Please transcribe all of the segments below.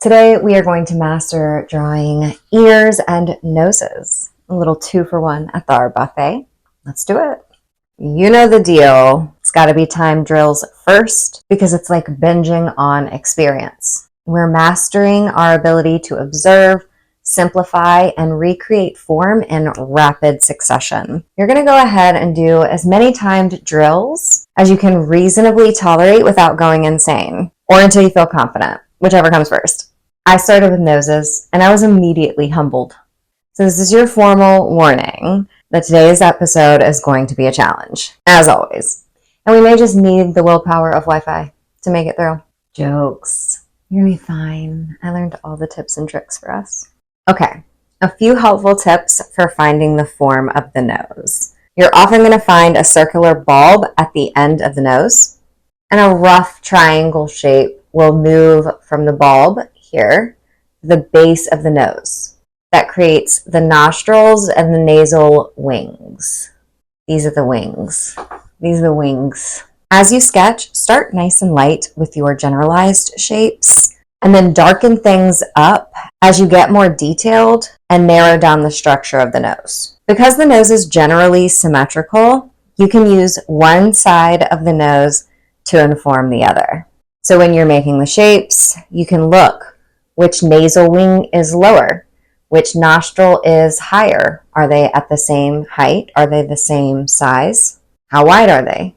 Today we are going to master drawing ears and noses. A little 2-for-1 at the art buffet. Let's do it. You know the deal. It's got to be time drills first because it's like binging on experience. We're mastering our ability to observe, simplify, and recreate form in rapid succession. You're going to go ahead and do as many timed drills as you can reasonably tolerate without going insane, or until you feel confident, whichever comes first. I started with noses, and I was immediately humbled. So this is your formal warning that today's episode is going to be a challenge, as always. And we may just need the willpower of Wi-Fi to make it through. Jokes. You're going to be fine. I learned all the tips and tricks for us. Okay, a few helpful tips for finding the form of the nose. You're often going to find a circular bulb at the end of the nose, and a rough triangle shape will move from the bulb here, the base of the nose. That creates the nostrils and the nasal wings. These are the wings. These are the wings. As you sketch, start nice and light with your generalized shapes, and then darken things up as you get more detailed and narrow down the structure of the nose. Because the nose is generally symmetrical, you can use one side of the nose to inform the other. So when you're making the shapes, you can look which nasal wing is lower, which nostril is higher. Are they at the same height? Are they the same size? How wide are they?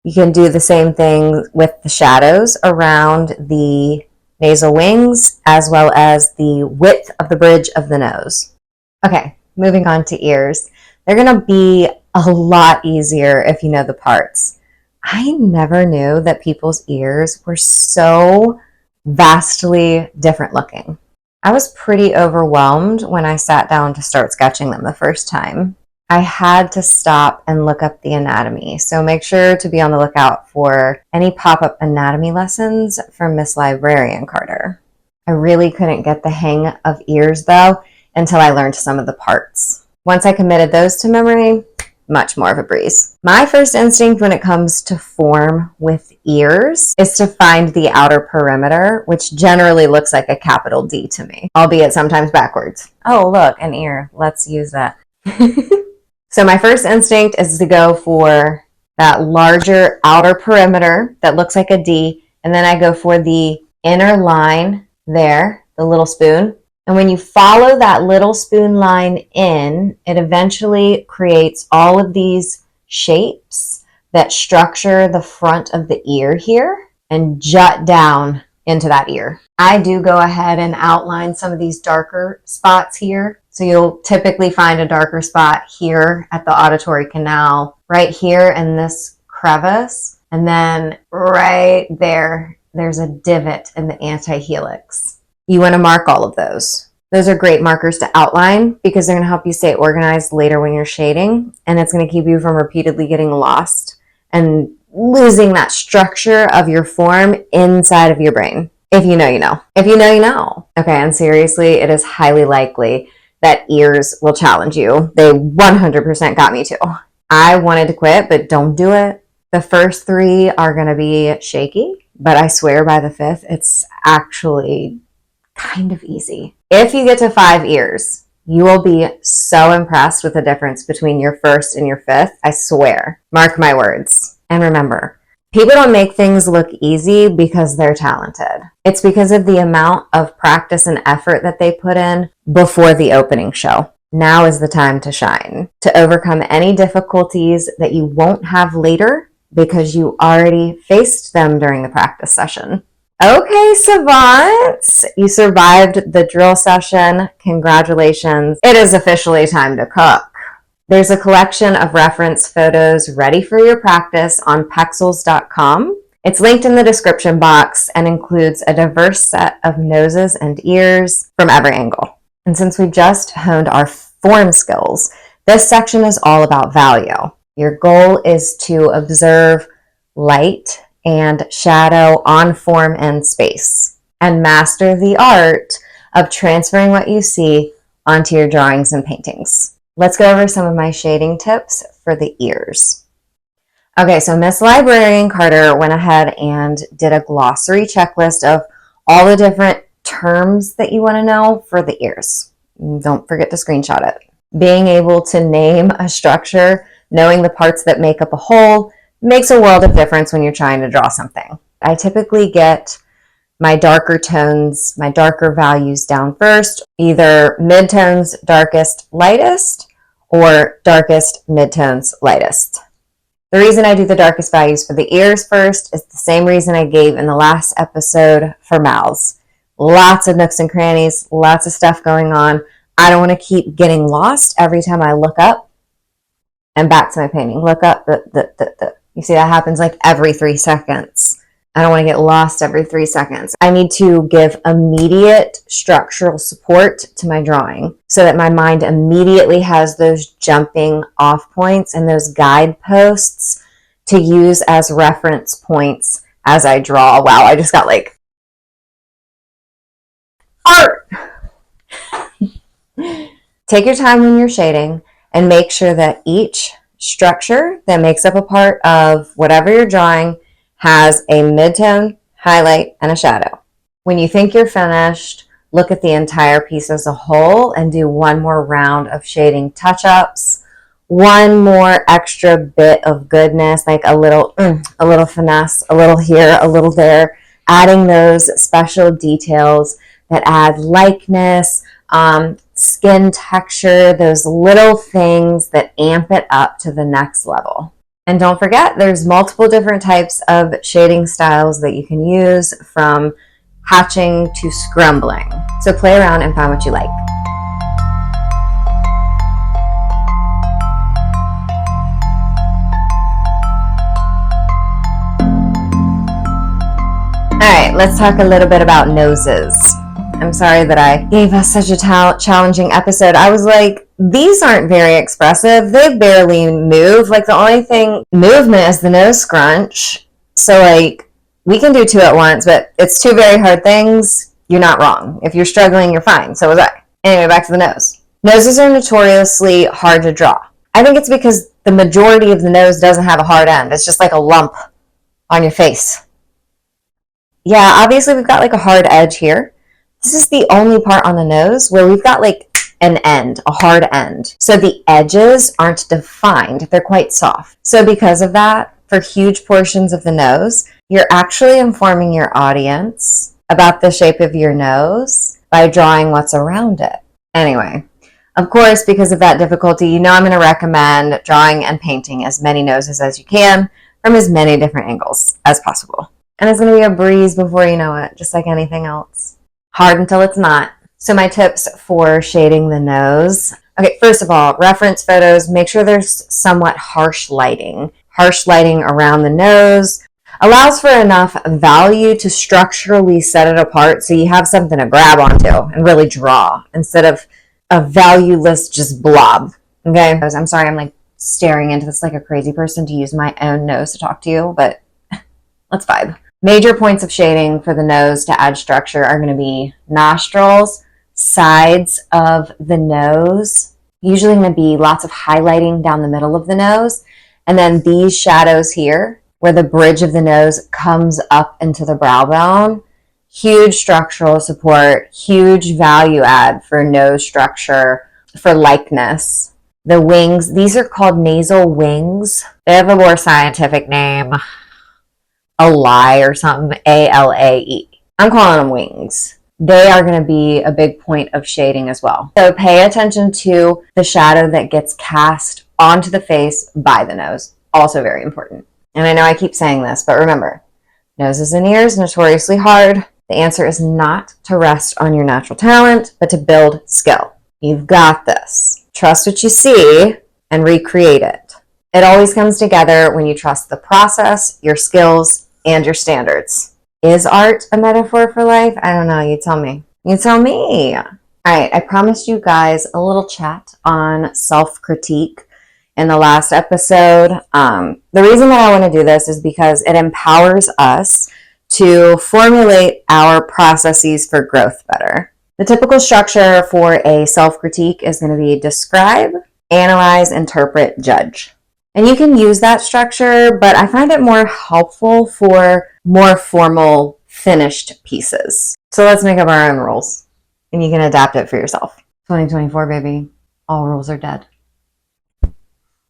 You can do the same thing with the shadows around the nasal wings, as well as the width of the bridge of the nose. Okay, moving on to ears. They're going to be a lot easier if you know the parts. I never knew that people's ears were so vastly different looking. I was pretty overwhelmed when I sat down to start sketching them the first time. I had to stop and look up the anatomy, so make sure to be on the lookout for any pop-up anatomy lessons from Miss Librarian Carter. I really couldn't get the hang of ears though until I learned some of the parts. Once I committed those to memory, much more of a breeze. My first instinct when it comes to form with ears is to find the outer perimeter, which generally looks like a capital D to me, albeit sometimes backwards. Oh, look, an ear. Let's use that. So my first instinct is to go for that larger outer perimeter that looks like a D, and then I go for the inner line there, the little spoon. And when you follow that little spoon line in, it eventually creates all of these shapes that structure the front of the ear here and jut down into that ear. I do go ahead and outline some of these darker spots here. So you'll typically find a darker spot here at the auditory canal, right here in this crevice, and then right there, there's a divot in the antihelix. You want to mark all of those. Those are great markers to outline because they're going to help you stay organized later when you're shading, and it's going to keep you from repeatedly getting lost and losing that structure of your form inside of your brain. If you know, you know. If you know, you know. Okay, and seriously, it is highly likely that ears will challenge you. They 100% got me too. I wanted to quit, but don't do it. The first 3 are going to be shaky, but I swear by the 5th, it's actually kind of easy. If you get to 5 ears, you will be so impressed with the difference between your first and your 5th. I swear. Mark my words. And remember, people don't make things look easy because they're talented. It's because of the amount of practice and effort that they put in before the opening show. Now is the time to shine, to overcome any difficulties that you won't have later because you already faced them during the practice session. Okay, savants, you survived the drill session. Congratulations. It is officially time to cook. There's a collection of reference photos ready for your practice on Pexels.com. It's linked in the description box and includes a diverse set of noses and ears from every angle. And since we've just honed our form skills, this section is all about value. Your goal is to observe light and shadow on form and space, and master the art of transferring what you see onto your drawings and paintings. Let's go over some of my shading tips for the ears. Okay, so Miss Librarian Carter went ahead and did a glossary checklist of all the different terms that you want to know for the ears. Don't forget to screenshot it. Being able to name a structure, knowing the parts that make up a whole, makes a world of difference when you're trying to draw something. I typically get my darker tones, my darker values down first, either midtones, darkest, lightest, or darkest, midtones, lightest. The reason I do the darkest values for the ears first is the same reason I gave in the last episode for mouths. Lots of nooks and crannies, lots of stuff going on. I don't want to keep getting lost every time I look up and back to my painting. Look up, you see that happens like every 3 seconds. I don't want to get lost every 3 seconds. I need to give immediate structural support to my drawing so that my mind immediately has those jumping off points and those guideposts to use as reference points as I draw. Wow, I just got like art. Take your time when you're shading and make sure that each structure that makes up a part of whatever you're drawing has a midtone, highlight, and a shadow. When you think you're finished, look at the entire piece as a whole and do one more round of shading touch-ups, one more extra bit of goodness, like a little finesse, a little here, a little there, adding those special details that add likeness, skin texture, those little things that amp it up to the next level. And don't forget, there's multiple different types of shading styles that you can use, from hatching to scrumbling. So play around and find what you like. All right, let's talk a little bit about noses. I'm sorry that I gave us such a challenging episode. I was like, these aren't very expressive. They barely move. Like, the only thing movement is the nose scrunch. So like, we can do 2 at once, but it's 2 very hard things. You're not wrong. If you're struggling, you're fine. So was I. Anyway, back to the nose. Noses are notoriously hard to draw. I think it's because the majority of the nose doesn't have a hard end. It's just like a lump on your face. Yeah, obviously we've got like a hard edge here. This is the only part on the nose where we've got like an end, a hard end. So the edges aren't defined. They're quite soft. So because of that, for huge portions of the nose, you're actually informing your audience about the shape of your nose by drawing what's around it. Anyway, of course, because of that difficulty, you know I'm going to recommend drawing and painting as many noses as you can from as many different angles as possible. And it's going to be a breeze before you know it, just like anything else. Hard until it's not. So my tips for shading the nose. Okay, first of all, reference photos. Make sure there's somewhat harsh lighting. Harsh lighting around the nose allows for enough value to structurally set it apart so you have something to grab onto and really draw instead of a valueless just blob. Okay? I'm sorry, I'm like staring into this like a crazy person to use my own nose to talk to you, but let's vibe. Major points of shading for the nose to add structure are going to be nostrils, sides of the nose, usually going to be lots of highlighting down the middle of the nose, and then these shadows here, where the bridge of the nose comes up into the brow bone. Huge structural support, huge value add for nose structure, for likeness. The wings, these are called nasal wings. They have a more scientific name. Alae or something, A-L-A-E. I'm calling them wings. They are going to be a big point of shading as well. So pay attention to the shadow that gets cast onto the face by the nose. Also very important. And I know I keep saying this, but remember, noses and ears, notoriously hard. The answer is not to rest on your natural talent, but to build skill. You've got this. Trust what you see and recreate it. It always comes together when you trust the process, your skills, and your standards. Is art a metaphor for life? I don't know. You tell me. You tell me. All right. I promised you guys a little chat on self-critique in the last episode. The reason that I want to do this is because it empowers us to formulate our processes for growth better. The typical structure for a self-critique is going to be describe, analyze, interpret, judge. And you can use that structure, but I find it more helpful for more formal finished pieces. So let's make up our own rules, and you can adapt it for yourself. 2024, baby. All rules are dead.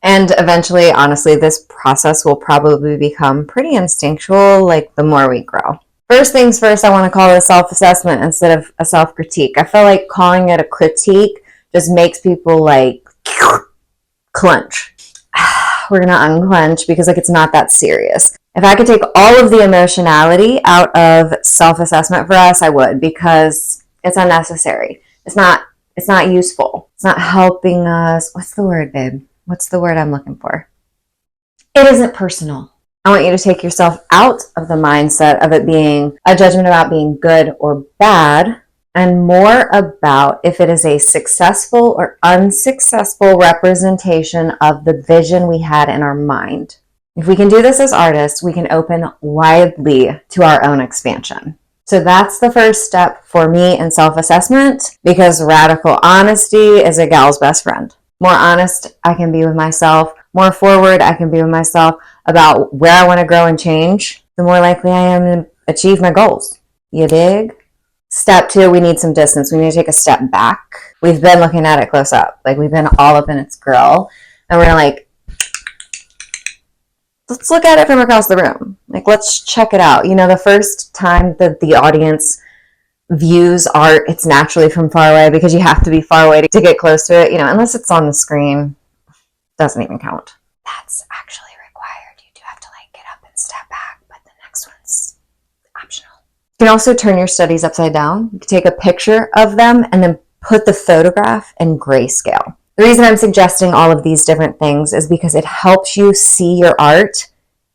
And eventually, honestly, this process will probably become pretty instinctual, like the more we grow. First things first, I want to call it a self-assessment instead of a self-critique. I feel like calling it a critique just makes people like clench. We're going to unclench because like it's not that serious. If I could take all of the emotionality out of self-assessment for us, I would, because it's unnecessary. It's not useful. It's not helping us. What's the word, babe? What's the word I'm looking for? It isn't personal. I want you to take yourself out of the mindset of it being a judgment about being good or bad, and more about if it is a successful or unsuccessful representation of the vision we had in our mind. If we can do this as artists, we can open widely to our own expansion. So that's the first step for me in self-assessment, because radical honesty is a gal's best friend. More honest I can be with myself, more forward I can be with myself about where I want to grow and change, the more likely I am to achieve my goals. You dig? Step 2, we need some distance. We need to take a step back. We've been looking at it close up. Like we've been all up in its grill, and we're like, let's look at it from across the room. Like, let's check it out. You know, the first time that the audience views art, it's naturally from far away, because you have to be far away to get close to it, you know, unless it's on the screen. Doesn't even count. That's actually required. You do have to like get up and step back, but the next one's optional. You can also turn your studies upside down. You can take a picture of them and then put the photograph in grayscale. The reason I'm suggesting all of these different things is because it helps you see your art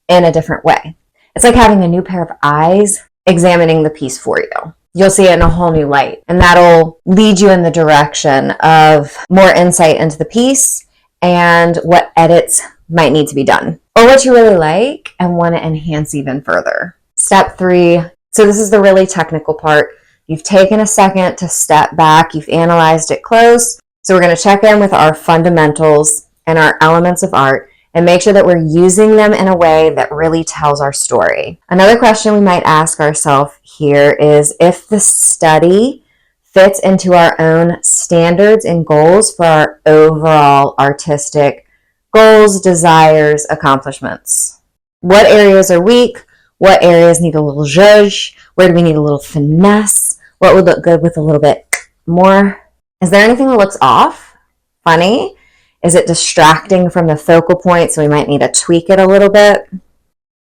in a different way. It's like having a new pair of eyes examining the piece for you. You'll see it in a whole new light, and that'll lead you in the direction of more insight into the piece and what edits might need to be done, or what you really like and want to enhance even further. Step 3. So this is the really technical part. You've taken a second to step back. You've analyzed it close. So we're going to check in with our fundamentals and our elements of art and make sure that we're using them in a way that really tells our story. Another question we might ask ourselves here is if the study fits into our own standards and goals for our overall artistic goals, desires, accomplishments. What areas are weak? What areas need a little zhuzh? Where do we need a little finesse? What would look good with a little bit more? Is there anything that looks off? Funny? Is it distracting from the focal point, so we might need to tweak it a little bit?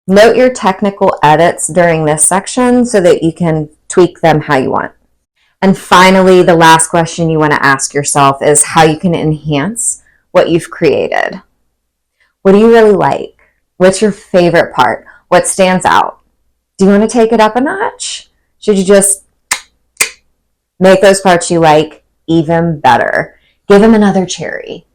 Note your technical edits during this section so that you can tweak them how you want. And finally, the last question you want to ask yourself is how you can enhance what you've created. What do you really like? What's your favorite part? What stands out? Do you want to take it up a notch? Should you just make those parts you like even better? Give them another cherry.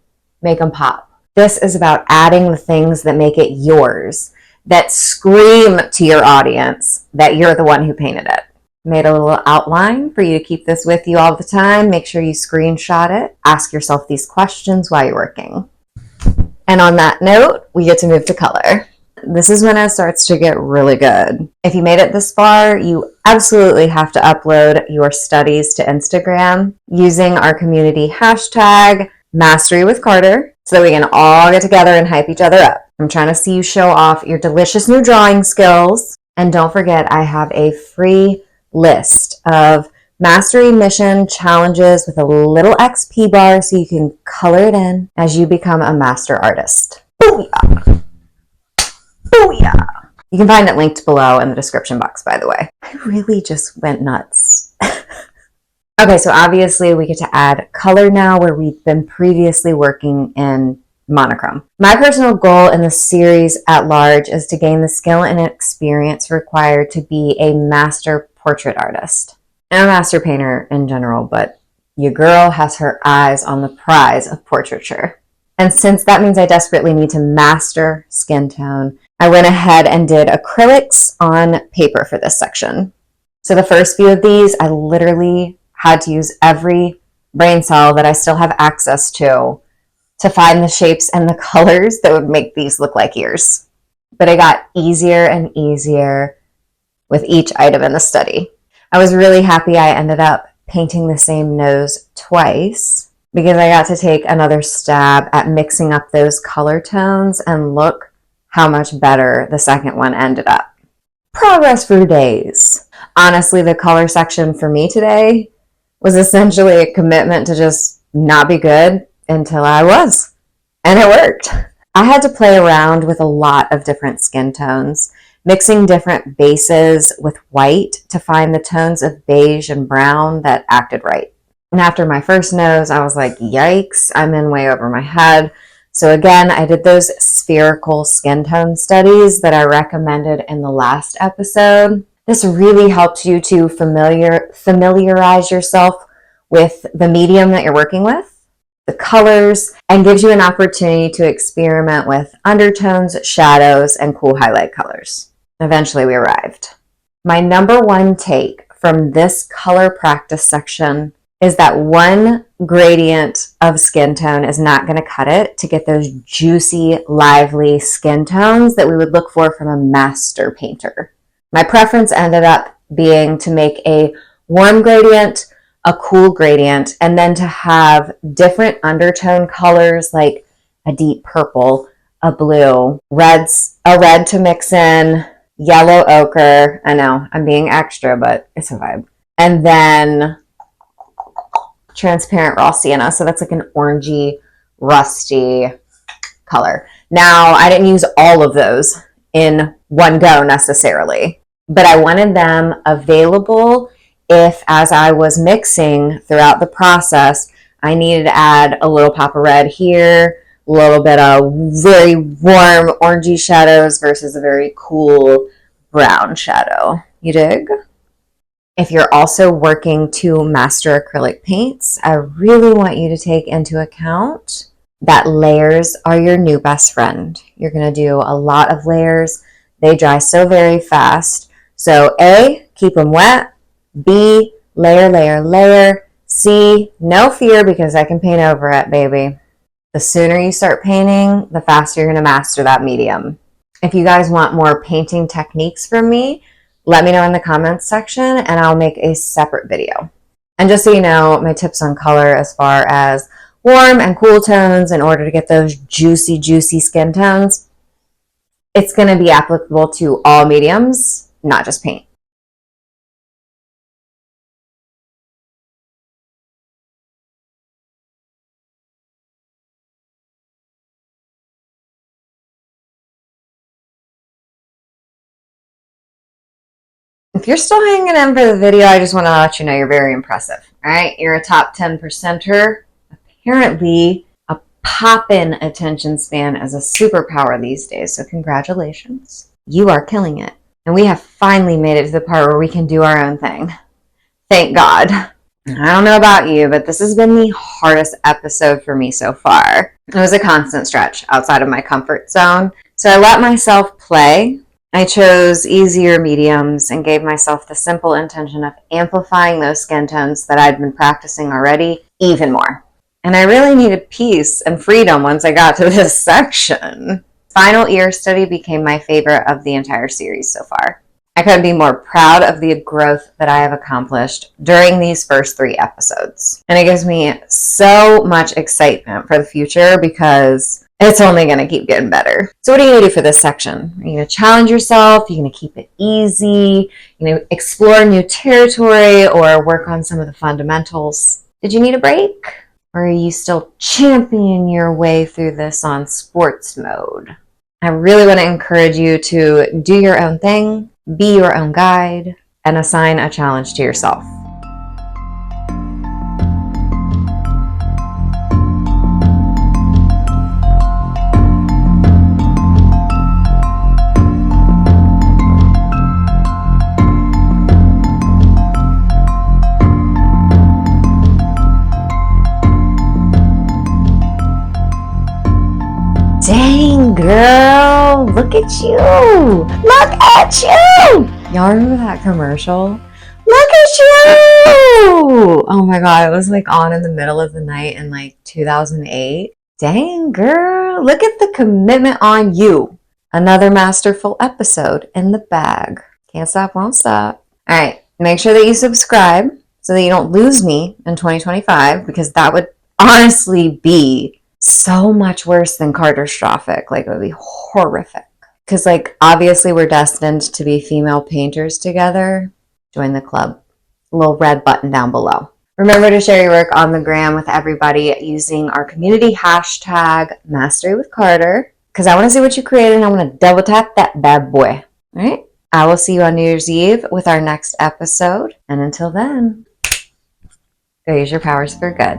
Make them pop. This is about adding the things that make it yours, that scream to your audience that you're the one who painted it. Made a little outline for you to keep this with you all the time. Make sure you screenshot it. Ask yourself these questions while you're working. And on that note, we get to move to color. This is when it starts to get really good. If you made it this far, you absolutely have to upload your studies to Instagram using our community hashtag Mastery with Carter so that we can all get together and hype each other up. I'm trying to see you show off your delicious new drawing skills. And don't forget, I have a free list of mastery mission challenges with a little XP bar so you can color it in as you become a master artist. Booyah! Booyah! You can find it linked below in the description box, by the way. I really just went nuts. Okay, so obviously we get to add color now where we've been previously working in monochrome. My personal goal in the series at large is to gain the skill and experience required to be a master portrait artist. And a master painter in general, but your girl has her eyes on the prize of portraiture. And since that means I desperately need to master skin tone, I went ahead and did acrylics on paper for this section. So the first few of these, I literally had to use every brain cell that I still have access to find the shapes and the colors that would make these look like ears. But it got easier and easier with each item in the study. I was really happy I ended up painting the same nose twice because I got to take another stab at mixing up those color tones, and look how much better the second one ended up. Progress for days. Honestly, the color section for me today was essentially a commitment to just not be good until I was. And it worked. I had to play around with a lot of different skin tones, mixing different bases with white to find the tones of beige and brown that acted right. And after my first nose, I was like, yikes, I'm in way over my head. So again, I did those spherical skin tone studies that I recommended in the last episode. This really helps you to familiarize yourself with the medium that you're working with, the colors, and gives you an opportunity to experiment with undertones, shadows, and cool highlight colors. Eventually we arrived. My number one take from this color practice section is that one gradient of skin tone is not going to cut it to get those juicy, lively skin tones that we would look for from a master painter. My preference ended up being to make a warm gradient, a cool gradient, and then to have different undertone colors like a deep purple, a blue, a red to mix in, yellow ochre. I know, I'm being extra, but it's a vibe. And then transparent raw sienna, so that's like an orangey, rusty color. Now, I didn't use all of those in one go necessarily, but I wanted them available if, as I was mixing throughout the process, I needed to add a little pop of red here, a little bit of very warm orangey shadows versus a very cool brown shadow. You dig? If you're also working to master acrylic paints, I really want you to take into account that layers are your new best friend. You're going to do a lot of layers. They dry so very fast. So A, keep them wet. B, layer, layer, layer. C, no fear because I can paint over it, baby. The sooner you start painting, the faster you're going to master that medium. If you guys want more painting techniques from me, let me know in the comments section and I'll make a separate video. And just so you know, my tips on color as far as warm and cool tones in order to get those juicy, juicy skin tones, it's going to be applicable to all mediums, not just paint. If you're still hanging in for the video, I just want to let you know you're very impressive. All right, you're a top 10%er. Apparently, a pop-in attention span is a superpower these days, so congratulations. You are killing it. And we have finally made it to the part where we can do our own thing. Thank God. I don't know about you, but this has been the hardest episode for me so far. It was a constant stretch outside of my comfort zone, so I let myself play. I chose easier mediums and gave myself the simple intention of amplifying those skin tones that I'd been practicing already even more. And I really needed peace and freedom once I got to this section. Final ear study became my favorite of the entire series so far. I couldn't be more proud of the growth that I have accomplished during these first 3 episodes. And it gives me so much excitement for the future because it's only going to keep getting better. So what are you going to do for this section? Are you going to challenge yourself? Are you going to keep it easy? You know, explore new territory or work on some of the fundamentals? Did you need a break? Or are you still championing your way through this on sports mode? I really want to encourage you to do your own thing, be your own guide, and assign a challenge to yourself. Dang, girl, look at you. Look at you. Y'all remember that commercial? Look at you. Oh my God, it was like on in the middle of the night in like 2008. Dang, girl, look at the commitment on you. Another masterful episode in the bag. Can't stop, won't stop. All right. Make sure that you subscribe so that you don't lose me in 2025, because that would honestly be so much worse than catastrophic. Like, it would be horrific. Because, like, obviously we're destined to be female painters together. Join the club. Little red button down below. Remember to share your work on the gram with everybody using our community hashtag Mastery with Carter, because I want to see what you created and I want to double tap that bad boy. All right. I will see you on New Year's Eve with our next episode. And until then, go use your powers for good.